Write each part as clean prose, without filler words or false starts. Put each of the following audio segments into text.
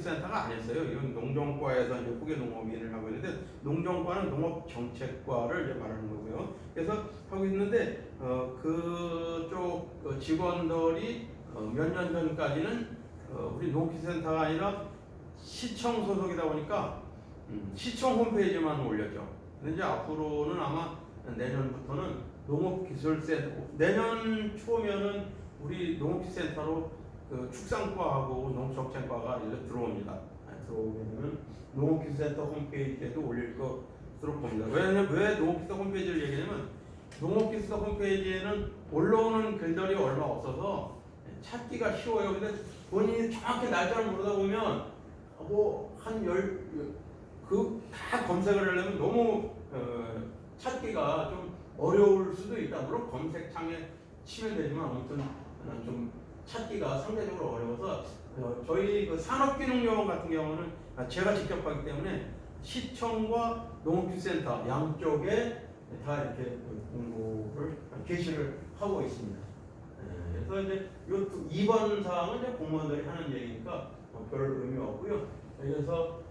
농업기술센터가 아니었어요. 이건 농정과에서 이제 후계 농업인을 하고 있는데, 농정과는 농업정책과를 이제 말하는 거고요. 그래서 하고 있는데 그쪽 직원들이 몇 년 전까지는 우리 농업기술센터가 아니라 시청 소속이다 보니까 시청 홈페이지만 올렸죠. 근데 이제 앞으로는 아마 내년부터는 농업기술센터, 내년 초면은 우리 농업기술센터로 그 축산과하고 농정책과가 이제 들어옵니다. 들어오게 되면 농업기술센터 홈페이지에도 올릴 것으로 봅니다. 왜 농업기술센터 홈페이지를 얘기하냐면, 농업기술센터 홈페이지에는 올라오는 글들이 얼마 없어서 찾기가 쉬워요. 근데 본인이 정확히 날짜를 모르다 보면 다 검색을 하려면 너무 찾기가 좀 어려울 수도 있다. 물론 검색창에 치면 되지만 아무튼 좀 찾기가 상대적으로 어려워서 저희 그 산업기능요원 같은 경우는 제가 직접 하기 때문에 시청과 농업기술센터 양쪽에 다 이렇게 공고를 게시를 하고 있습니다. 그래서 이제 요 2번 사항은 이제 공무원들이 하는 얘기니까 별 의미 없고요. 그래서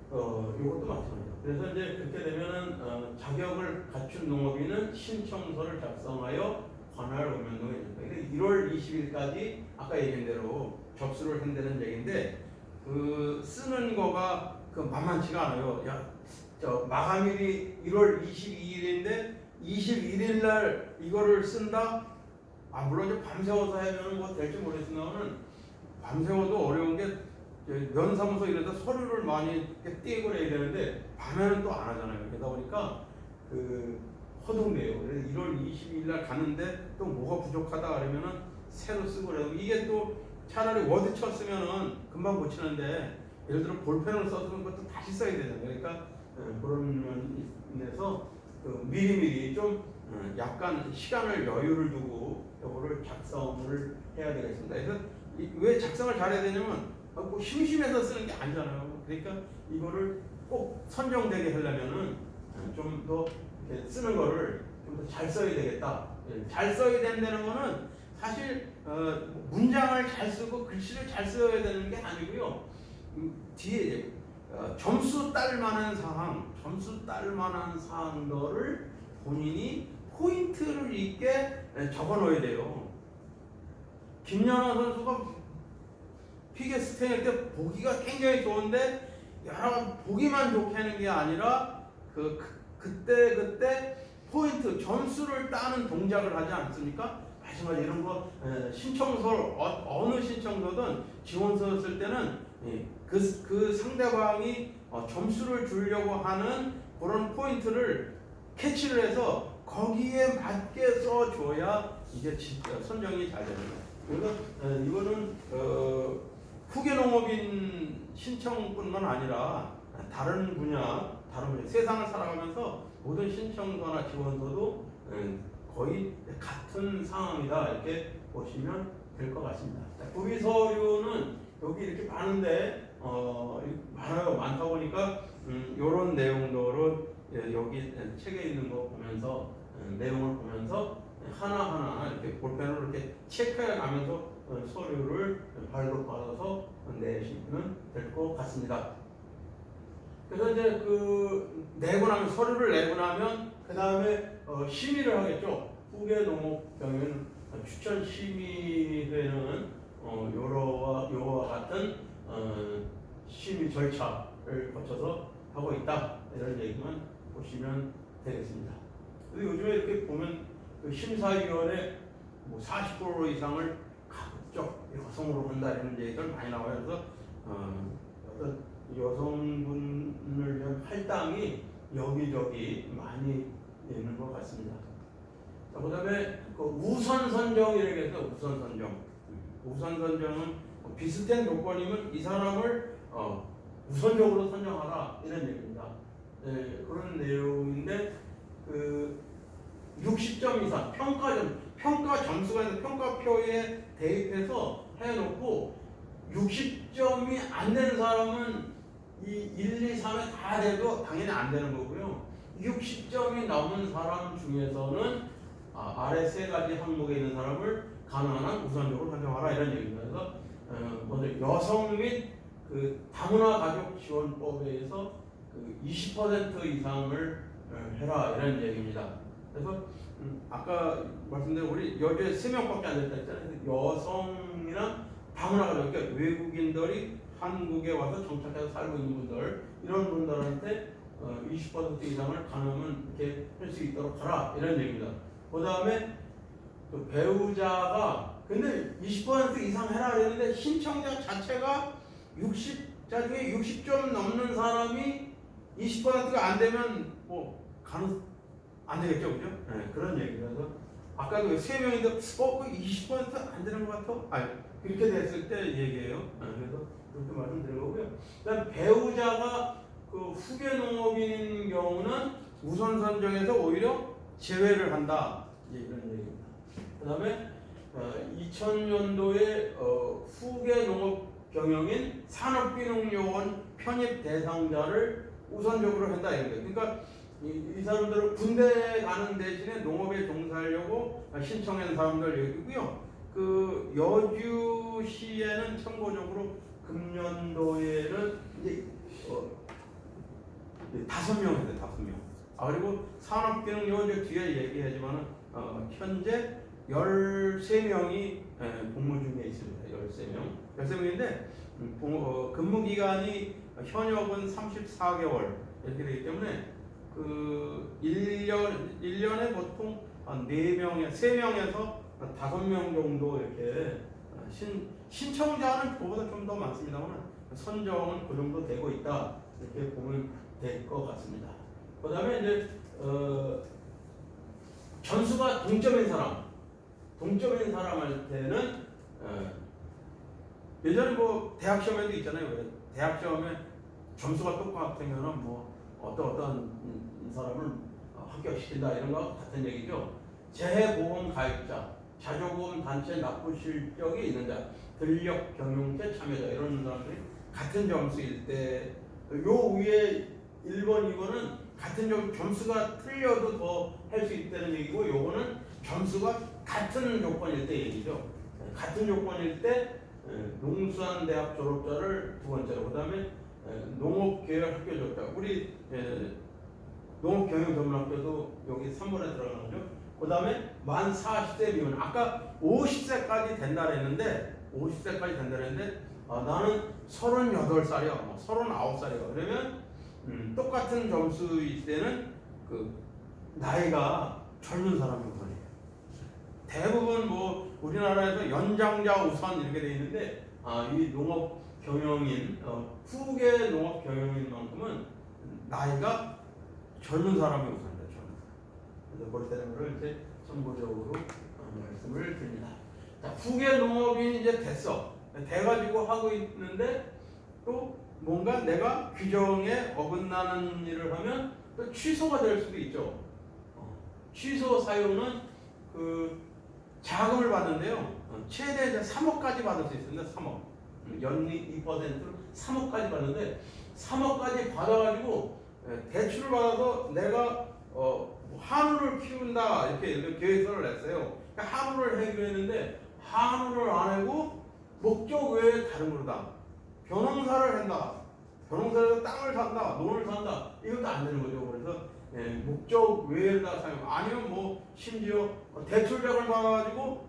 이것도 마찬가지죠. 그래서 이제 그렇게 되면은 자격을 갖춘 농업인은 신청서를 작성하여 관할 읍면동에 있습니다. 1월 20일까지 아까 얘기한 대로 접수를 한다는 얘기인데, 그 쓰는 거가 그 만만치가 않아요. 마감일이 1월 22일인데 21일 날 이거를 쓴다. 물론 이제 밤새워서 하면은 뭐 될지 모르겠으나는 밤새워도 어려운 게 면사무소 이런데 서류를 많이 떼고 해야 되는데 밤에는 또 안 하잖아요. 그러다 보니까 허둥대요. 그래서 1월 22일 날 갔는데 또 뭐가 부족하다 그러면은 새로 쓰고 그래요. 이게 또 차라리 워드 쳤으면은 금방 고치는데, 예를 들어 볼펜을 썼으면 그것도 다시 써야 되잖아요. 그러니까 그런 면에서 미리미리 좀 약간 시간을 여유를 두고 이거를 작성을 해야 되겠습니다. 그래서 왜 작성을 잘해야 되냐면 뭐 심심해서 쓰는 게 아니잖아요. 그러니까 이거를 꼭 선정되게 하려면은 좀 더 쓰는 거를 좀 더 잘 써야 되겠다. 잘 써야 된다는 거는 사실 문장을 잘 쓰고 글씨를 잘 써야 되는 게 아니고요. 뒤에 점수 딸 만한 사항들을 본인이 포인트를 있게 적어 놓어야 돼요. 김연아 선수가 피겨스케이팅 때 보기가 굉장히 좋은데 여러 보기만 좋게 하는 게 아니라 그때 포인트 점수를 따는 동작을 하지 않습니까? 마찬가지 이런 거 신청서를 어느 신청서든 지원서 쓸 때는 그 상대방이 점수를 주려고 하는 그런 포인트를 캐치를 해서 거기에 맞게 써줘야 이게 진짜 선정이 잘 됩니다. 그래서 이거는 후계 농업인 신청뿐만 아니라 다른 분야 세상을 살아가면서 모든 신청서나 지원서도 거의 같은 상황이다, 이렇게 보시면 될 것 같습니다. 구비 서류는 여기 이렇게 많은데 많다 보니까 이런 내용들은 여기 책에 있는 거 보면서 내용을 보면서 하나하나 이렇게 볼펜으로 이렇게 체크해 가면서 서류를 발급받아서 내시면 될 것 같습니다. 그래서 이제 서류를 내고 나면 그 다음에 심의를 하겠죠. 후계 농업병인 추천 심의회는 요와 같은 심의 절차를 거쳐서 하고 있다, 이런 얘기만 보시면 되겠습니다. 요즘에 이렇게 보면 심사위원회 40% 이상을 가급적 여성으로 한다, 이런 얘기들 많이 나와요. 그래서 어떤 여성분을 위한 할당이 여기저기 많이 있는 것 같습니다. 자, 그 다음에 우선 선정이라고 해서 우선 선정은 비슷한 조건이면 이 사람을 우선적으로 선정하라, 이런 얘기입니다. 그런 내용인데 60점 이상 평가 점수가 있는 평가표에 대입해서 해놓고 60점이 안 되는 사람은 이 1, 2, 3에 다 돼도 당연히 안 되는 거고요. 60점이 넘은 사람 중에서는 아래 세 가지 항목에 있는 사람을 가능한 한 우선적으로 선정하라, 이런 얘기입니다. 그래서 먼저 여성 및 그 다문화 가족 지원법에 의해서 그 20% 이상을 해라 이런 얘기입니다. 그래서 아까 말씀드린 우리 여자 3명밖에 안 됐다 했잖아요. 여성이나 다문화 가족, 그러니까 외국인들이 한국에 와서 정착해서 살고 있는 분들, 이런 분들한테 20% 이상을 가능하면 이렇게 할 수 있도록 하라 이런 얘기입니다. 그 다음에 또 배우자가 근데 20% 이상 해라 그랬는데 신청자 자체가 60자 중에 60점 넘는 사람이 20%가 안 되면 뭐 가능 안 되겠죠, 그죠? 네, 그런 얘기라서 아까도 3명인데 그 20%안 되는 것 같아? 아니 그렇게 됐을 때 얘기해요. 그래서 그렇게 말씀드린 거고요. 그다음 배우자가 그 후계 농업인인 경우는 우선 선정해서 오히려 제외를 한다. 이런 얘기입니다. 그다음에 2000년도에 후계 농업 경영인 산업기능요원 편입 대상자를 우선적으로 한다 이거예요. 그러니까 이 사람들은 군대 가는 대신에 농업에 종사하려고 신청한 사람들 얘기고요. 그 여주시에는 참고적으로 금년도에는 이제 5명 했어요. 5명. 그리고 산업기능요원 뒤에 얘기하지만은 현재 13명이 복무 중에 있습니다. 13명인데 근무 기간이 현역은 34개월 이렇게 되기 때문에 그 1년에 보통 한 3명에서 5명 정도 이렇게 신청자는 그보다 좀 더 많습니다만 선정은 그 정도 되고 있다 이렇게 보면 될 것 같습니다. 그 다음에 이제 전수가 동점인 사람한테는 예전에 뭐 대학 시험에도 있잖아요. 대학 시험에 점수가 똑같으면은 뭐 어떤 사람을 합격시킨다 이런 거 같은 얘기죠. 재해보험 가입자, 자조보험 단체 납부 실적이 있는 자, 근력 경영체 참여자 이런 사람들이 같은 점수일 때 요 위에 1번, 2번은 같은 점수가 틀려도 더 할 수 있다는 얘기고 요거는 점수가 같은 조건일 때 얘기죠. 같은 조건일 때 농수산대학 졸업자를 두 번째로 그 다음에 농업계열 학교 졸업자 우리 농업경영전문학교도 여기 3번에 들어가는 거죠. 그 다음에 만 40세 미만 아까 50세까지 된다 그랬는데 나는 38살이야 39살이야 그러면 똑같은 점수일 때는 그 나이가 젊은 사람이 우선이에요. 대부분 뭐 우리나라에서 연장자 우선 이렇게 돼 있는데 이 농업 경영인 후계 농업 경영인만큼은 나이가 젊은 사람이 우선이다. 그래서 그렇다는 것을 이제 참고적으로 말씀을 드립니다. 자, 후계 농업인이 이제 돼가지고 하고 있는데 또 뭔가 내가 규정에 어긋나는 일을 하면 또 취소가 될 수도 있죠. 취소 사유는 그 자금을 받는데요. 최대 3억까지 받을 수 있습니다. 3억. 연리 2%로 3억까지 받는데 3억까지 받아가지고 대출을 받아서 내가 한우를 키운다 이렇게 계획서를 냈어요. 그러니까 한우를 하기로 했는데 한우를 안 하고 목적 외에 다른 거다. 벼농사를 한다. 벼농사에서 땅을 산다, 논을 산다. 이것도 안 되는 거죠. 그래서 목적 외에다 사용. 아니면 뭐 심지어 대출자금을 받아가지고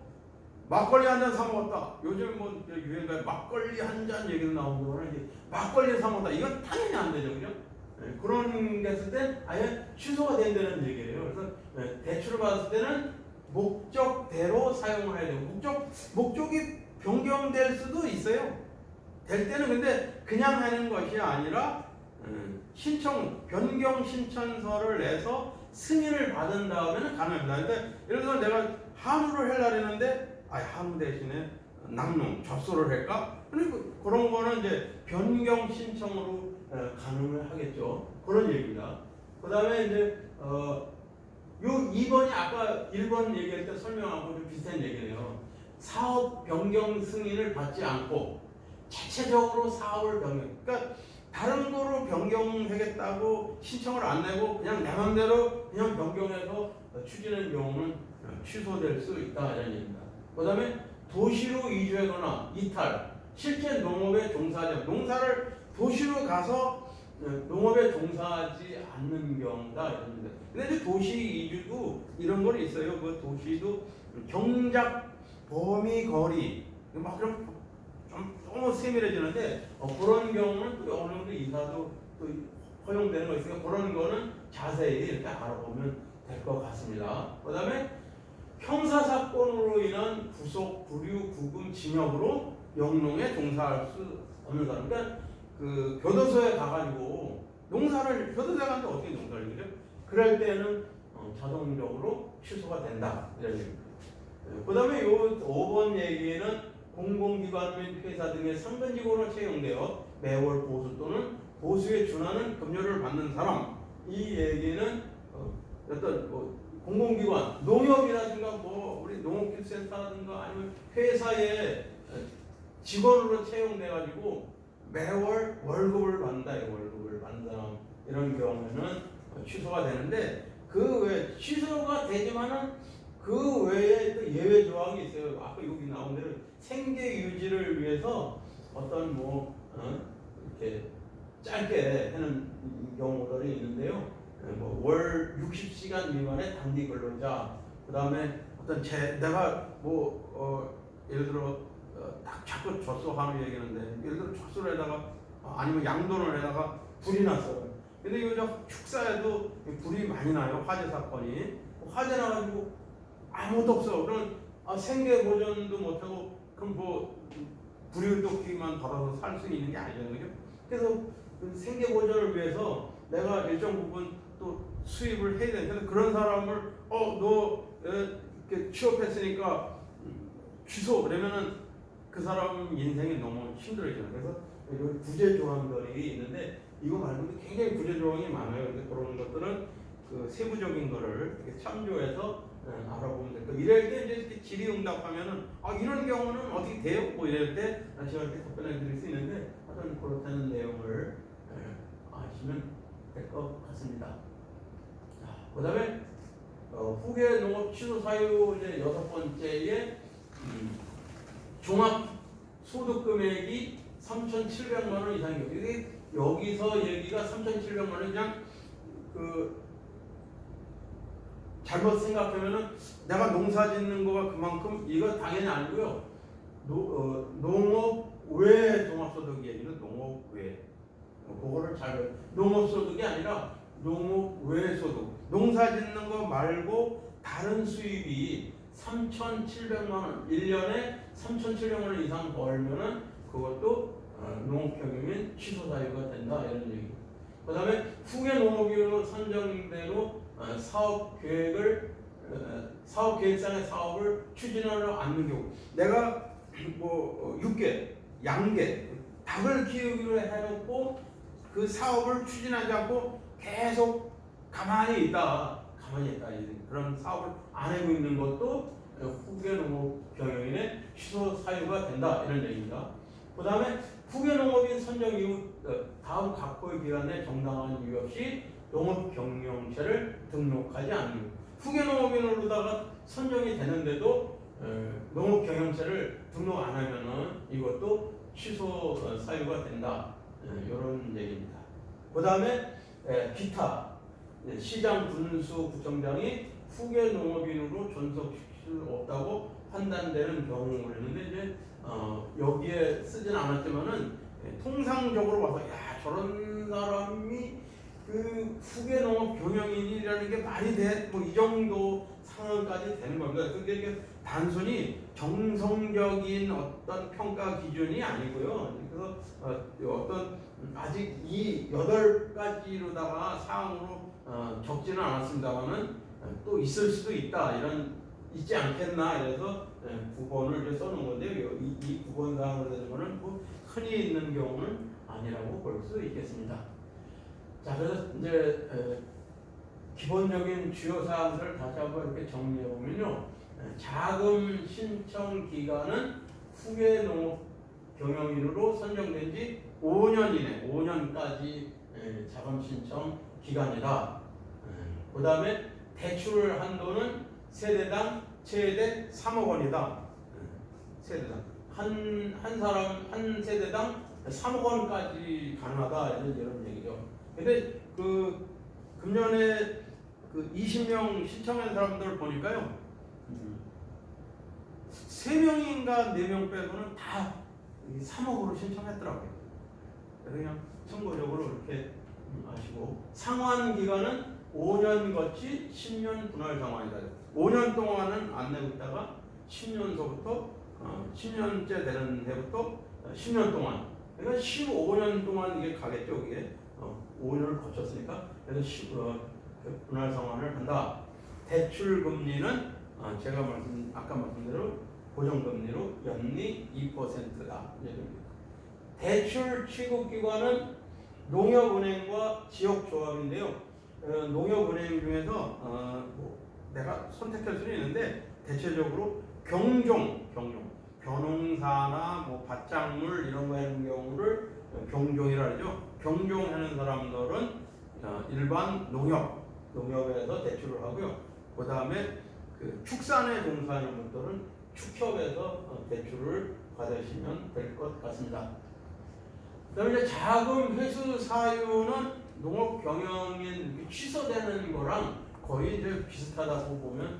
막걸리 한 잔 사 먹었다. 요즘 뭐 유행가 막걸리 한 잔 얘기도 나오는 거는 막걸리 사 먹었다. 이건 당연히 안 되죠, 그죠? 그런 게 했을 때 아예 취소가 된다는 얘기예요. 그래서 대출을 받았을 때는 목적대로 사용을 해야 되고 목적이 변경될 수도 있어요. 될 때는 근데 그냥 하는 것이 아니라 변경 신청서를 내서 승인을 받은 다음에는 가능합니다. 근데 예를 들어서 내가 한우를 하려고 했는데 한우 대신에 낙농, 젖소를 할까? 그러니까 그런 거는 이제 변경 신청으로 가능을 하겠죠. 그런 얘기입니다. 그 다음에 이제 요 2번이 아까 1번 얘기할 때 설명하고 좀 비슷한 얘기네요. 사업 변경 승인을 받지 않고 자체적으로 사업을 변경. 그러니까 다른 거로 변경하겠다고 신청을 안 내고 그냥 내 맘대로 그냥 변경해서 추진하는 경우는 취소될 수 있다 이런 얘기입니다. 그 다음에 도시로 이주하거나 이탈, 실제 농업에 종사하지 농사를 도시로 가서 농업에 종사하지 않는 경우다 이런데. 근데 이제 도시 이주도 이런 거 있어요. 그 도시도 경작 범위 거리 막 그런 좀 너무 세밀해지는데 그런 경우는 또 어느 정도 이사도 또 허용되는 거 있으니까 그런 거는 자세히 이렇게 알아보면 될 것 같습니다. 그다음에 형사 사건으로 인한 구속, 구류, 구금, 징역으로 영농에 종사할 수 없는 사람. 그러니까 그 교도소에 가가지고 농사를 교도소에 가는데 어떻게 농사를 그죠? 그럴 때는 자동적으로 취소가 된다 이런 얘기입니다. 그다음에 요 5번 얘기는 공공기관 및 회사 등의 상근직원으로 채용되어 매월 보수 또는 보수에 준하는 급료를 받는 사람. 이 얘기는 어떤 공공기관, 농협이라든가 우리 농업기술센터라든가 아니면 회사에 직원으로 채용돼가지고 매월 월급을 받는다. 월급을 받는 사람 이런 경우에는 취소가 되는데 그 외에 취소가 되지만은 그 외에 또 예외 조항이 있어요. 아까 여기 나온 대로 생계 유지를 위해서 어떤 이렇게 짧게 하는 경우들이 있는데요. 월 60시간 미만의 단기 근로자, 그 다음에 어떤 내가 예를 들어 자꾸 젖소하는 얘기하는데 예를 들어 젖소에다가 아니면 양돈을에다가 불이 났어요. 근데 요즘 축사에도 불이 많이 나요. 화재 사건이 화재 나가지고 아무것도 없어. 그럼 생계 보존도 못하고 그럼 불이웃도끼만 벌어서 살 수 있는 게 아니잖아요. 그래서 그 생계 보존을 위해서 내가 일정 부분 또 수입을 해야 되는데 그런 사람을 너 이렇게 취업했으니까 취소 그러면은 그 사람 인생이 너무 힘들어져요. 그래서 이런 구제 조항들이 있는데 이거 말고도 굉장히 구제 조항이 많아요. 근데 그런 것들은 그 세부적인 거를 이렇게 참조해서 알아보면 될 거예요. 이럴 때 이제 이렇게 질의응답하면은 이런 경우는 어떻게 돼요? 이럴 때 제가 이렇게 답변해 드릴 수 있는데 하여튼 그렇다는 내용을 아시면 될 것 같습니다. 그 다음에 후계 농업 취소 사유 이제 6번째에 종합 소득 금액이 3,700만 원 이상이에요. 이게 여기서 얘기가 3,700만 원 그냥 잘못 생각하면은 내가 농사 짓는 거가 그만큼 이거 당연히 아니고요. 농업 외 종합소득 얘기는 농업 외. 그거를 농업소득이 아니라 농업 외 소득. 농사 짓는 거 말고 다른 수입이 3,700만 원, 1년에 3,700만 원 이상 벌면은 그것도 농업경영인 취소 사유가 된다 이런 얘기입니다. 그 다음에 후계 농업위원회로 선정대로 사업 계획상의 사업을 추진하려 않는 경우, 내가 육개, 양개, 닭을 키우기로 해놓고 그 사업을 추진하지 않고 계속 가만히 있다 그런 사업을 안 하고 있는 것도 후계 농업 경영인의 취소 사유가 된다 이런 얘기입니다. 그 다음에 후계 농업인 선정 이후 다음 각호의 기간에 정당한 이유 없이 농업 경영체를 등록하지 않는 후계 농업인으로다가 선정이 되는데도 농업 경영체를 등록 안 하면은 이것도 취소 사유가 된다 이런 얘기입니다. 그 다음에 기타 시장 군수 구청장이 후계 농업인으로 존속시킬 수 없다고 판단되는 경우를 했는데 이제 여기에 쓰진 않았지만은 통상적으로 봐서 저런 사람이 그 후계 농업 경영인이라는 게 말이 돼? 이 정도 상황까지 되는 겁니다. 근데 이게 단순히 정성적인 어떤 평가 기준이 아니고요. 그래서 어떤 아직 이 8가지로다가 사항으로 적지는 않았습니다만은 또 있을 수도 있다 있지 않겠나 이래서 9번을 이제 써놓은 건데요. 이 9번 사항으로 되면은 흔히 있는 경우는 아니라고 볼 수 있겠습니다. 자, 그래서 이제 기본적인 주요 사항들을 다시 한번 이렇게 정리해 보면요. 자금 신청 기간은 후계 농업 경영인으로 선정된 지 5년 이내, 5년까지 자금 신청 기간이다. 그 다음에 대출 한도는 세대당 최대 3억 원이다. 세대당 한 사람 한 세대당 3억 원까지 가능하다 이런 얘기죠. 근데 그 금년에 그 20명 신청한 사람들 보니까요, 3명인가 4명 빼고는 다 3억으로 신청했더라고요. 그래서 그냥 참고적으로 이렇게 아시고, 상환 기간은 5년 거치 10년 분할 상환이다. 5년 동안은 안 내고 있다가 10년서부터 10년째 되는 해부터 10년 동안, 그러니까 15년 동안 이게 가겠죠. 이게 5년을 거쳤으니까. 그래서 분할 상환을 한다. 대출 금리는 제가 아까 말씀대로 고정금리로 연리 2%다. 대출 취급기관은 농협은행과 지역조합인데요. 농협은행 중에서 내가 선택할 수는 있는데 대체적으로 경종, 벼농사나 뭐 밭작물 이런 거 하는 경우를 경종이라 하죠. 경종하는 사람들은 일반 농협에서 대출을 하고요. 그 다음에 그 축산에 종사하는 분들은 축협에서 대출을 받으시면 될 것 같습니다. 그다음에 이제 자금 회수 사유는 농업 경영인 취소되는 거랑 거의 이제 비슷하다고 보면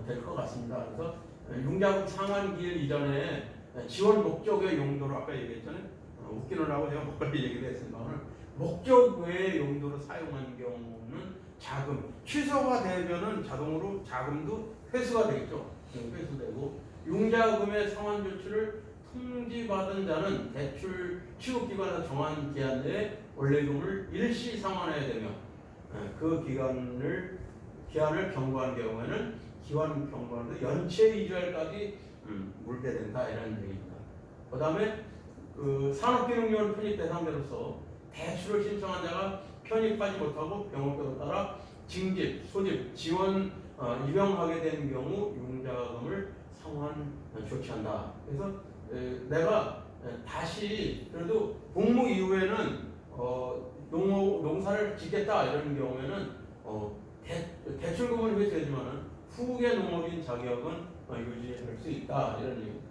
될 것 같습니다. 그래서 융자금 상환기일 이전에 지원 목적의 용도로 아까 얘기했잖아요. 웃기느라고 제가 멀리 얘기를 했습니다만, 목적 외의 용도로 사용한 경우는 자금 취소가 되면은 자동으로 자금도 회수가 되겠죠. 회수되고, 융자금의 상환 조치를 통지받은 자는 대출 취급기관에서 정한 기한 내에 원래금을 일시 상환해야 되며, 그 기한을 경과한 경우에는 기한 경과도 연체 2주일까지 물게 된다 이런 얘기입니다. 그 다음에 그 산업기능요원 편입 대상자로서 대출을 신청한 자가 편입하지 못하고 병역법에 따라 징집, 소집, 지원, 입영하게 된 경우 융자금을 상환 조치한다. 그래서 내가 다시 그래도 복무 이후에는 농사를 짓겠다 이런 경우에는 대출금을 회수하지만은 후계 농업인 자격은 유지할 수 있다 이런 얘기입니다.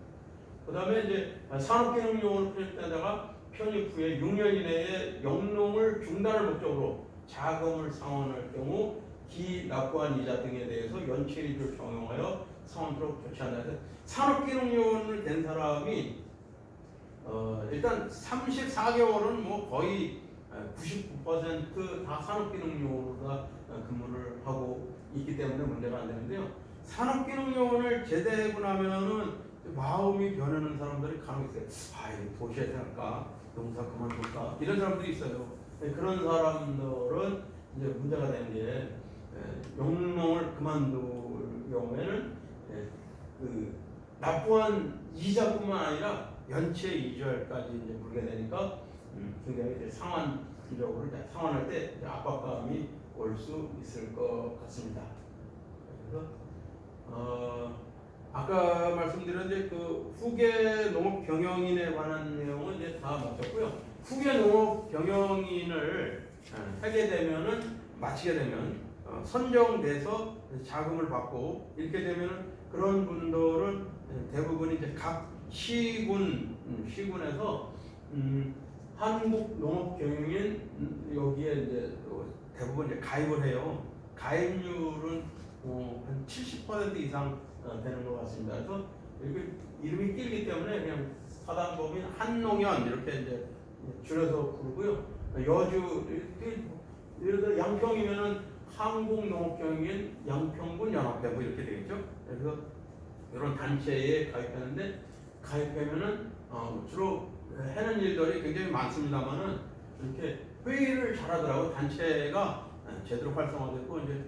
그 다음에 이제 산업기능요원을 편입하다가 편입 후에 6년 이내에 영농을 중단할 목적으로 자금을 상환할 경우 기납부한 이자 등에 대해서 연체일을 적용하여 상환토록 조치한다. 산업기능요원을 된 사람이 일단 34개월은 뭐 거의 99%다 산업기능요원으로 근무를 하고 있기 때문에 문제가 안 되는데요. 산업기능요원을 제대하고 나면은 마음이 변하는 사람들이 간혹 있어요. 이거 도시에 살까? 농사 그만둘까? 이런 사람들이 있어요. 그런 사람들은 이제 문제가 되는 게 영농을 그만둘 경우에는 그 납부한 이자뿐만 아니라 연체 2주일까지 이제 물게 되니까 굉장히 이제 상환적으로 상환할 때 압박감이 올 수 있을 것 같습니다. 그래서 아까 말씀드린 이제 그 후계 농업 경영인에 관한 내용은 이제 다 마쳤고요. 후계 농업 경영인을 마치게 되면 선정돼서 자금을 받고 이렇게 되면은 그런 분들은 대부분 이제 각 시군에서 한국농업경영인 여기에 이제 대부분 이제 가입을 해요. 가입률은 한 70% 이상 되는 것 같습니다. 그래서 이름이 끼기 때문에 그냥 사단법인 한농연 이렇게 이제 줄여서 부르고요. 여주 예를 들어 양평이면은 한국농업경영인 양평군 연합회 뭐 이렇게 되겠죠. 그래서 이런 단체에 가입하는데 가입하면은 주로 하는 일들이 굉장히 많습니다만은 이렇게 회의를 잘하더라고. 단체가 제대로 활성화됐고 이제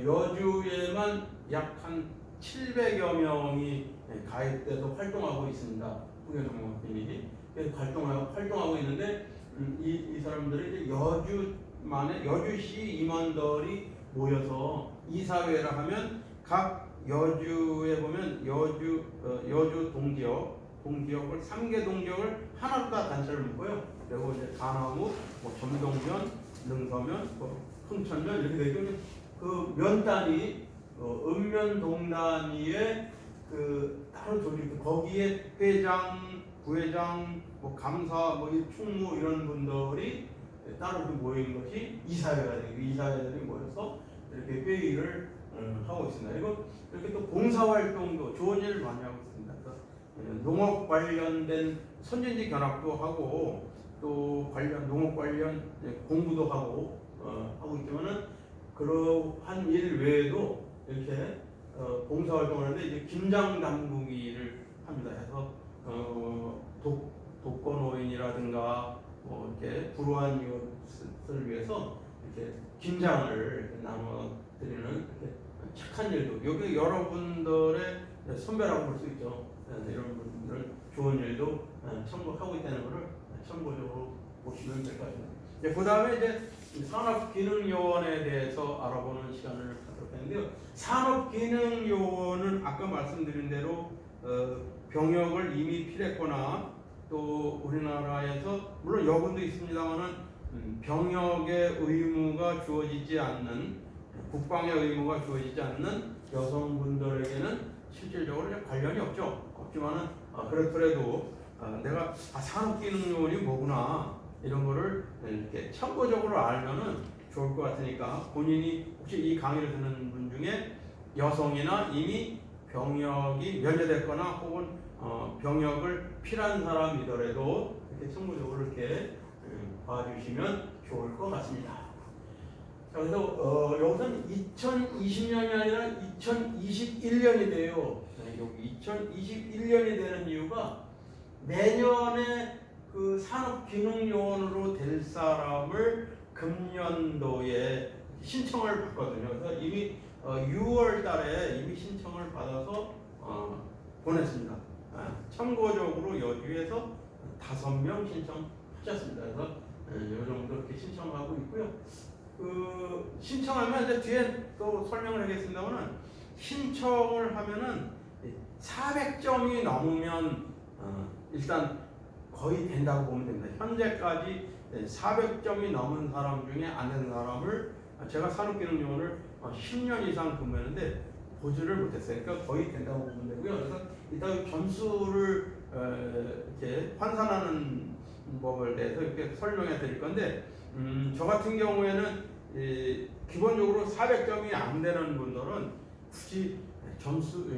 여주에만 약 한 700여 명이 가입돼서 활동하고 있습니다. 후계농업인이 활동하고 있는데 이 사람들이 이제 여주시 임원들이 모여서 이사회를 하면 각 여주에 보면 여주 동지역을 3개 동지역을 하나로 다 단체를 묶어요. 그리고 이제 가나무, 점동면, 능서면, 흥천면 이렇게 되죠. 그 면 단위, 읍면 동 단위의 따로 조직 거기에 회장, 부회장, 뭐 감사, 뭐 총무 이런 분들이 따로 모인 것이 이사회가 되고 이사회들이 모여서 이렇게 회의를 하고 있습니다. 그리고 이렇게 또 봉사활동도 좋은 일을 많이 하고 있습니다. 농업 관련된 선진지 견학도 하고 또 농업 관련 공부도 하고 있지만은 그러한 일 외에도 이렇게 봉사활동을 하는데 이제 김장 담그기를 합니다. 해서 독거노인이라든가 뭐 이렇게 불우한 이웃을 위해서 이렇게 김장을 이렇게 나눠드리는 이렇게 착한 일도 여기 여러분들의 선배라고 볼 수 있죠. 이런 분들 좋은 일도 참고하고 있다는 것을 참고적으로 보시면 될 것 같습니다. 그 다음에 이제 산업기능요원에 대해서 알아보는 시간을 갖도록 했는데요. 산업기능요원은 아까 말씀드린 대로 병역을 이미 필했거나 또 우리나라에서 물론 여군도 있습니다만은 병역의 의무가 주어지지 않는 국방의 의무가 주어지지 않는 여성분들에게는 실질적으로 관련이 없지만은 그렇더라도 내가 산업기능요원이 뭐구나 이런 거를 이렇게 참고적으로 알면은 좋을 것 같으니까 본인이 혹시 이 강의를 듣는 분 중에 여성이나 이미 병역이 면제됐거나 혹은 병역을 필요한 사람이더라도 이렇게 참고적으로 이렇게 봐주시면 좋을 것 같습니다. 자, 그래서 여기서는 2020년이 아니라 2021년이 돼요. 여기 2021년이 되는 이유가 내년에 그 산업기능요원으로 될 사람을 금년도에 신청을 받거든요. 그래서 이미 6월 달에 이미 신청을 받아서 보냈습니다. 참고적으로 여주에서 5명 신청하셨습니다. 그래서 이 정도 이렇게 신청하고 있고요. 신청하면 이제 뒤에 또 설명을 하겠습니다만은 신청을 하면은 400점이 넘으면 일단 거의 된다고 보면 됩니다. 현재까지 400점이 넘은 사람 중에 안 된 사람을 제가 산업기능요원을 10년 이상 근무했는데 보지를 못했어요. 그러니까 거의 된다고 보면 되고요. 그래서 이따 점수를 이렇게 환산하는 법을 대해서 이렇게 설명해 드릴 건데 저 같은 경우에는 기본적으로 400점이 안 되는 분들은 굳이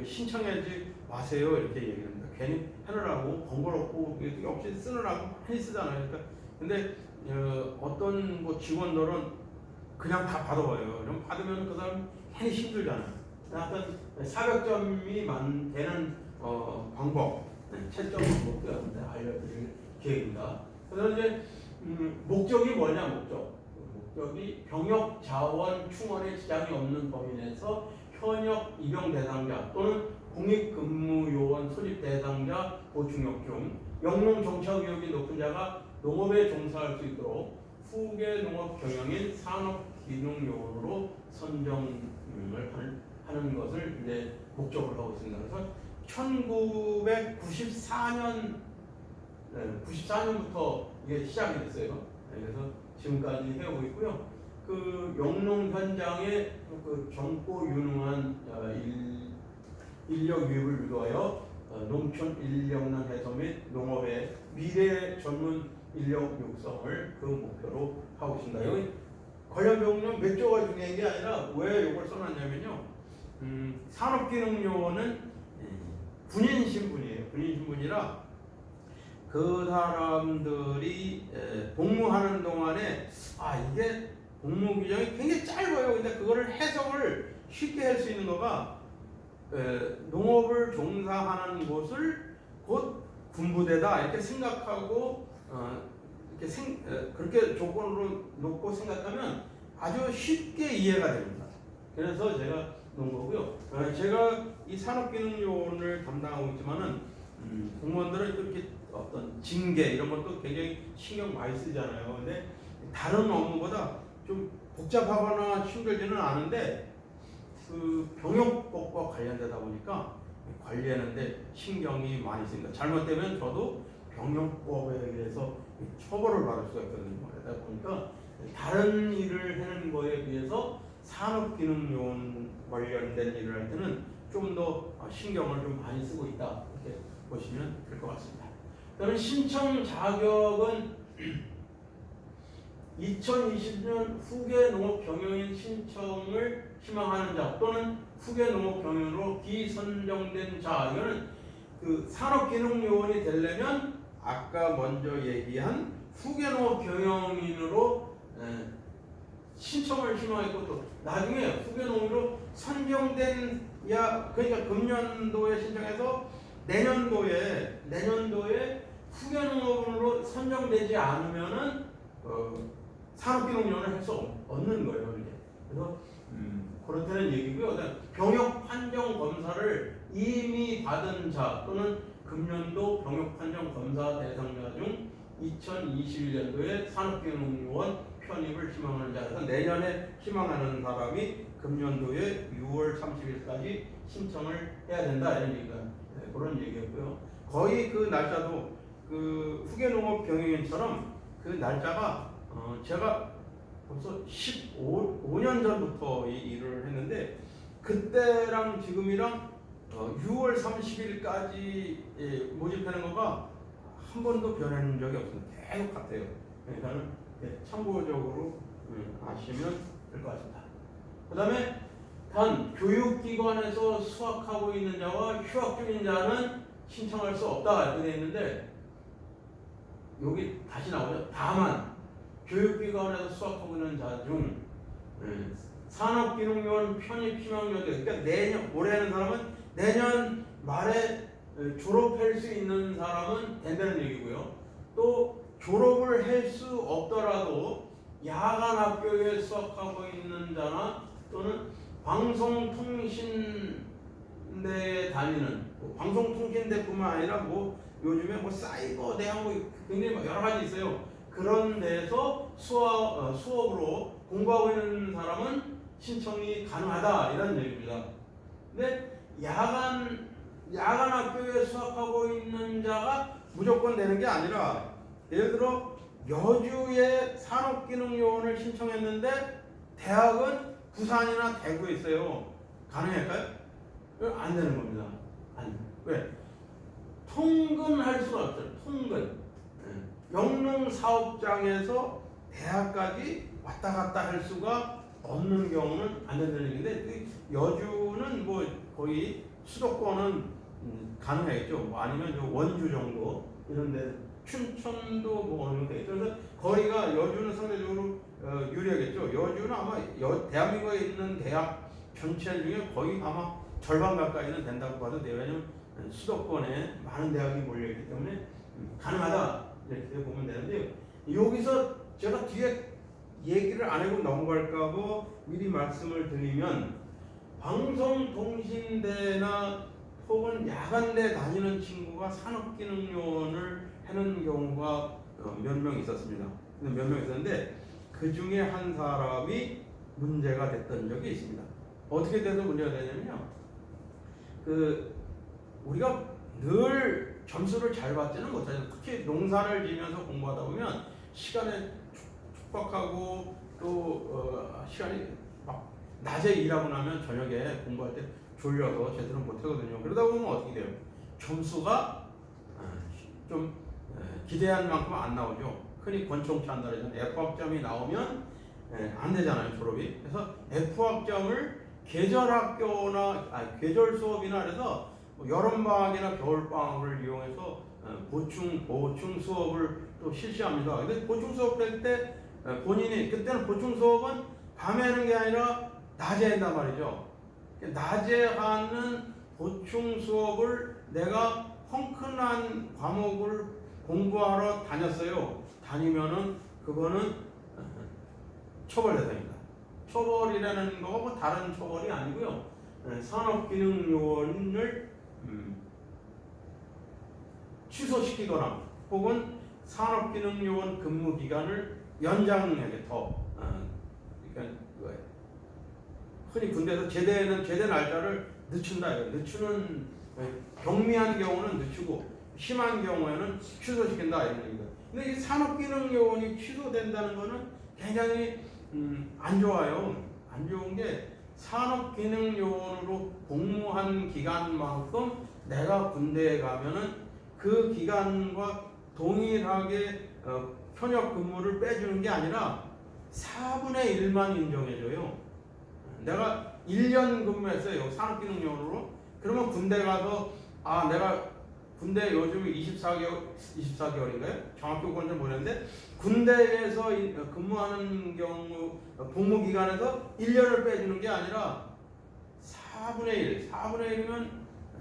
신청하지 마세요 이렇게 얘기합니다. 괜히 하느라고 번거롭고 없이 쓰느라고 많이 쓰잖아요. 그러니까 근데 어떤 뭐 직원들은 그냥 다 받아봐요. 그럼 받으면 그 사람 괜히 힘들잖아요. 하여튼 400점이 되는 방법, 채점 방법도 알려드릴 계획입니다. 그래서 이제 목적이 뭐냐 목적이 병역 자원 충원에 지장이 없는 범위 내에서 현역 입영 대상자 또는 공익근무요원 소집 대상자 보충역 중 영농 정착 의욕이 높은 자가 농업에 종사할 수 있도록 후계 농업 경영인 산업기능요원으로 선정을 하는 것을 이제 목적으로 하고 있습니다. 그래서 1994년부터 이게 시작이 됐어요. 그래서 지금까지 해오고 있고요. 그 영농 현장에 그 젊고 유능한 인력 유입을 유도하여 농촌 인력난 해소 및 농업의 미래 전문 인력 육성을 그 목표로 하고 있습니다. 여기 관련 병력 몇 조가 중요한 게 아니라 왜 이걸 써놨냐면요. 산업기능요원은 군인 신분이에요. 군인 신분이라 그 사람들이 복무하는 동안에 이게 복무 규정이 굉장히 짧아요. 근데 그거를 해석을 쉽게 할 수 있는 거가 농업을 종사하는 곳을 곧 군부대다 이렇게 생각하고 그렇게 조건으로 놓고 생각하면 아주 쉽게 이해가 됩니다. 그래서 제가 놓은 거고요. 제가 이 산업기능요원을 담당하고 있지만은 공무원들은 이렇게 어떤 징계 이런 것도 굉장히 신경 많이 쓰잖아요. 근데 다른 업무보다 좀 복잡하거나 힘들지는 않은데 그 병역법과 관련되다 보니까 관리하는데 신경이 많이 씁니다. 잘못되면 저도 병역법에 의해서 처벌을 받을 수가 있거든요. 그러다 보니까 다른 일을 하는 거에 비해서 산업기능요원 관련된 일을 할 때는 좀 더 신경을 좀 많이 쓰고 있다 이렇게 보시면 될 것 같습니다. 그다음에 신청 자격은 2020년 후계 농업 경영인 신청을 희망하는 자 또는 후계 농업 경영으로 비선정된 자, 이거는 그 산업기능요원이 되려면 아까 먼저 얘기한 후계 농업 경영인으로 신청을 희망했고 또 나중에 후계 농업으로 선정된 그러니까 금년도에 신청해서 내년도에 후계 농업으로 선정되지 않으면은 산업기능요원을 할 수 없는 거예요. 이게. 그래서 그렇다는 얘기고요. 병역 판정 검사를 이미 받은 자 또는 금년도 병역 판정 검사 대상자 중 2021년도에 산업기능요원 편입을 희망하는 자, 그래서 내년에 희망하는 사람이 금년도에 6월 30일까지 신청을 해야 된다 이런 얘기가 그런 얘기였고요. 거의 그 날짜도 그 후계농업 경영인처럼 그 날짜가 제가 벌써 15년 전부터 이 일을 했는데 그때랑 지금이랑 6월 30일까지 모집하는 거가 한 번도 변한 적이 없습니다. 계속 같아요. 그러니까 참고적으로 아시면 될 것 같습니다. 그 다음에 단 교육기관에서 수학하고 있는 자와 휴학 중인 자는 신청할 수 없다 이렇게 되어 있는데 여기 다시 나오죠. 다만 교육기관에서 수학하고 있는 자 중 산업기능요원 편입 희망자들, 그러니까 올해 하는 사람은 내년 말에 졸업할 수 있는 사람은 된다는 얘기고요. 또 졸업을 할 수 없더라도 야간 학교에 수학하고 있는 자나 또는 방송통신대에 다니는 방송통신대뿐만 아니라 뭐 요즘에 뭐 사이버 대학 뭐 굉장히 여러 가지 있어요. 그런 데서 수업으로 공부하고 있는 사람은 신청이 가능하다 이런 얘기입니다. 근데 야간 학교에 수학하고 있는 자가 무조건 되는 게 아니라 예를 들어 여주에 산업기능요원을 신청했는데 대학은 부산이나 대구에 있어요. 가능할까요? 안 되는 겁니다. 왜? 통근할 수가 없어요. 통근. 영농 사업장에서 대학까지 왔다 갔다 할 수가 없는 경우는 안 된다는 얘기인데 여주는 뭐 거의 수도권은 가능하겠죠. 뭐 아니면 원주 정도 이런데 춘천도 뭐 어느 정도 있죠. 그래서 거리가 여주는 상대적으로 유리하겠죠. 여주는 아마 대한민국에 있는 대학 전체 중에 거의 아마 절반 가까이는 된다고 봐도 돼요. 왜냐면 수도권에 많은 대학이 몰려있기 때문에 가능하다 이렇게 보면 되는데요. 여기서 제가 뒤에 얘기를 안 하고 넘어갈까 봐 미리 말씀을 드리면 방송통신대나 혹은 야간대 다니는 친구가 산업기능요원을 하는 경우가 몇 명 있었습니다. 몇 명 있었는데 그 중에 한 사람이 문제가 됐던 적이 있습니다. 어떻게 돼서 문제가 되냐면요. 우리가 늘 점수를 잘 받지는 못하죠. 특히 농사를 지면서 공부하다 보면 시간에 촉박하고 또 시간이 막 낮에 일하고 나면 저녁에 공부할 때 졸려서 제대로 못하거든요. 그러다 보면 어떻게 돼요? 점수가 좀 기대한 만큼 안 나오죠. 흔히 권총치 한다 그러잖아요. F학점이 나오면 안 되잖아요, 졸업이. 그래서 F학점을 계절 수업이나 그래서 여름방학이나 겨울방학을 이용해서 보충 수업을 또 실시합니다. 근데 보충 수업 할 때 본인이 그때는 보충 수업은 밤에 하는 게 아니라 낮에 한단 말이죠. 낮에 하는 보충 수업을 내가 헝클한 과목을 공부하러 다녔어요. 다니면은 그거는 처벌 대상입니다. 처벌이라는 거가 뭐 다른 처벌이 아니고요. 산업기능요원을 취소시키거나 혹은 산업기능요원 근무 기간을 연장하게 그러니까 흔히 군대에서 제대 날짜를 늦춘다. 늦추는 경미한 경우는 늦추고 심한 경우에는 취소시킨다 이런 얘기다. 근데 이 산업기능요원이 취소된다는 거는 굉장히 안 좋아요. 안 좋은 게 산업기능요원으로 복무한 기간만큼 내가 군대에 가면은 그 기간과 동일하게 현역 근무를 빼주는 게 아니라 4분의 1만 인정해줘요. 내가 1년 근무했어요. 산업기능요원으로. 그러면 군대 가서 내가 군대 요즘 24개월인가요? 정확히 그건 모르겠는데 군대에서 근무하는 경우 복무 기간에서 1년을 빼주는 게 아니라 4분의 1이면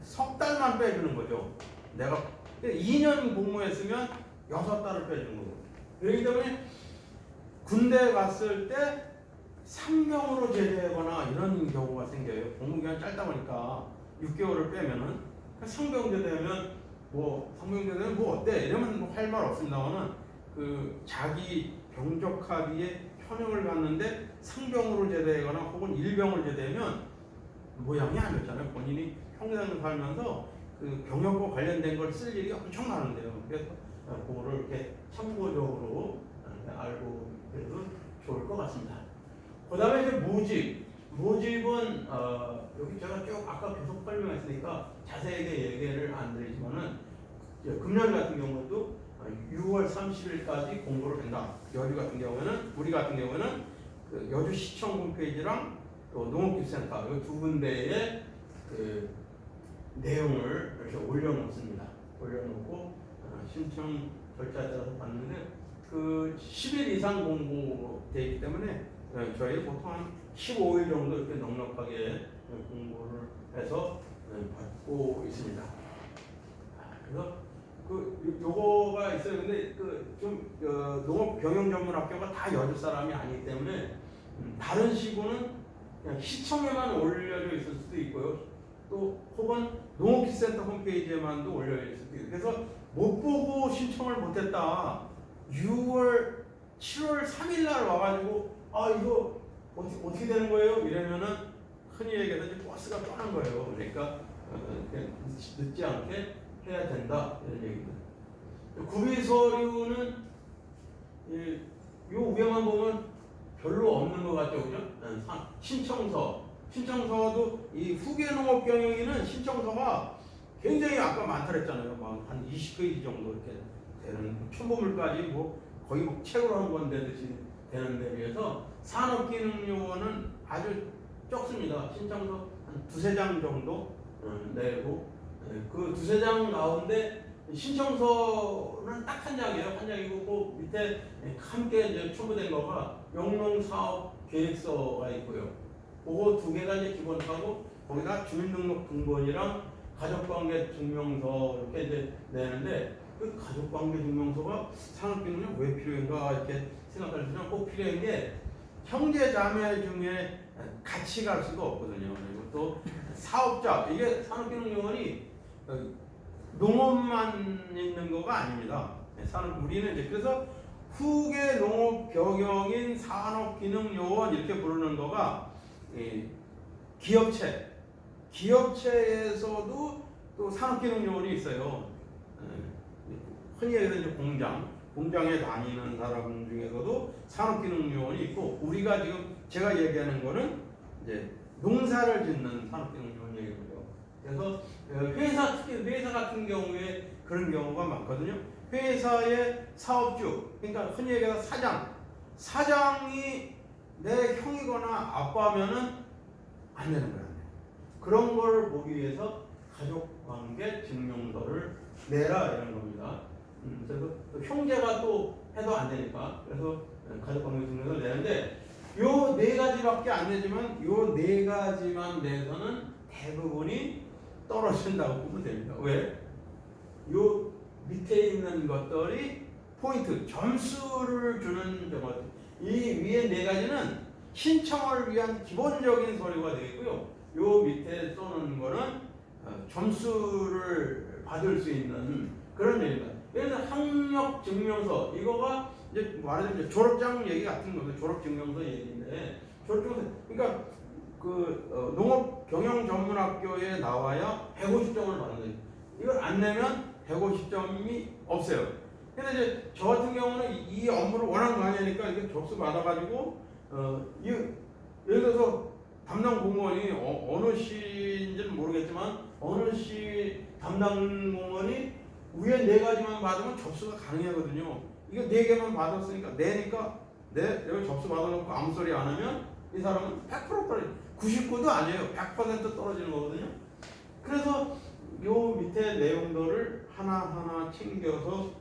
석 달만 빼주는 거죠. 내가 2년 복무했으면 6달을 빼주는 거고. 그렇기 때문에 군대 갔을 때 상병으로 제대하거나 이런 경우가 생겨요. 복무기간 짧다 보니까 6개월을 빼면은 상병 제대하면 뭐 어때? 이러면 뭐 할 말 없습니다만은 그 자기 병적 합의에 현역을 갔는데 상병으로 제대하거나 혹은 일병을 제대하면 모양이 아니었잖아요. 본인이 평생을 살면서 그 병역과 관련된 걸 쓸 일이 엄청 많은데요. 그래서 그거를 이렇게 참고적으로 알고 그래도 좋을 것 같습니다. 그 다음에 이제 모집은 여기 제가 쭉 아까 계속 설명했으니까 자세하게 얘기를 안 드리지만은 금년 같은 경우도 6월 30일까지 공고를 한다. 우리 같은 경우에는 그 여주시청 홈페이지랑 또 농업기술센터 이 두 군데에 그 내용을 이렇게 올려놓습니다. 올려놓고 신청 절차에 따라서 봤는데 그 10일 이상 공고되어 있기 때문에 저희 보통 한 15일 정도 이렇게 넉넉하게 공고를 해서 받고 있습니다. 그래서 요거가 있어요. 근데 농업 경영 전문 학교가 다 여주 사람이 아니기 때문에 다른 시군은 그냥 시청에만 올려져 있을 수도 있고요. 또 혹은 농업기술센터 홈페이지에만도 올려져 있을 수도 있고. 그래서 못 보고 신청을 못했다. 7월 3일 날 와가지고 이거 어떻게 되는 거예요? 이러면은 흔히 얘기해서 이제 버스가 떠난 거예요. 그러니까 늦지 않게 해야 된다 이런 얘기입니다. 구비 서류는 요 위에만 보면 별로 없는 것 같죠, 그죠? 신청서도 이 후계농업 경영인은 신청서가 굉장히 아까 많다 그랬잖아요. 막 한 20페이지 정도 이렇게 되는 첨부물까지 거의 책으로 한 권 되듯이 되는데 비해서 산업기능요원은 아주 적습니다. 신청서 한 2-3장 정도 내고 그 2-3장 가운데 신청서는 딱 한 장이에요. 한 장이고 그 밑에 함께 이제 첨부된 거가 영농사업계획서가 있고요. 그거 2개가 이제 기본하고 거기다 주민등록 등본이랑 가족관계 증명서 이렇게 이제 내는데 그 가족관계 증명서가 산업기능은 왜 필요한가 이렇게 생각할 때는 꼭 필요한 게 형제 자매 중에 같이 갈 수가 없거든요. 그리고 또 사업자 이게 산업기능요원이 농업만 있는 거가 아닙니다. 우리는 이제 그래서 후계 농업 경영인 산업기능요원 이렇게 부르는 거가 기업체에서도 또 산업기능요원이 있어요. 흔히 얘기해서 이제 공장에 다니는 사람 중에서도 산업기능요원이 있고 우리가 지금 제가 얘기하는 거는 이제 농사를 짓는 산업기능요원 얘기고요. 그래서 특히 회사 같은 경우에 그런 경우가 많거든요. 회사의 사업주, 그러니까 흔히 얘기해서 사장이 내 형이거나 아빠면은 안 되는 거예요. 그런 걸 보기 위해서 가족관계 증명서를 내라 이런 겁니다. 그래서 형제가 또 해도 안 되니까 그래서 가족관계 증명서를 내는데 요 4가지밖에 안 되지만 요 4가지만 내서는 대부분이 떨어진다고 보면 됩니다. 왜? 요 밑에 있는 것들이 포인트, 점수를 주는 것. 이 위에 4가지는 신청을 위한 기본적인 서류가 되겠고요. 요 밑에 쏘는 거는 점수를 받을 수 있는 그런 얘기입니다. 예를 들어 학력 증명서 이거가 이제 말하자면 이제 졸업장 얘기 같은 거죠. 졸업 증명서 얘기인데 졸업 증명서 그러니까 농업 경영 전문 학교에 나와야 150점을 받는 거예요. 이걸 안 내면 150점이 없어요. 근데 이제 저 같은 경우는 이 업무를 워낙 많이 하니까 이게 접수 받아가지고 예를 들어서 담당 공무원이 어느 시인지는 모르겠지만 어느 시 담당 공무원이 위에 4가지만 받으면 접수가 가능하거든요. 이거 4개만 받았으니까 내니까 여기 접수 받아놓고 아무 소리 안 하면 이 사람은 100% 떨어져. 99도 아니에요. 100% 떨어지는 거거든요. 그래서 요 밑에 내용들을 하나하나 챙겨서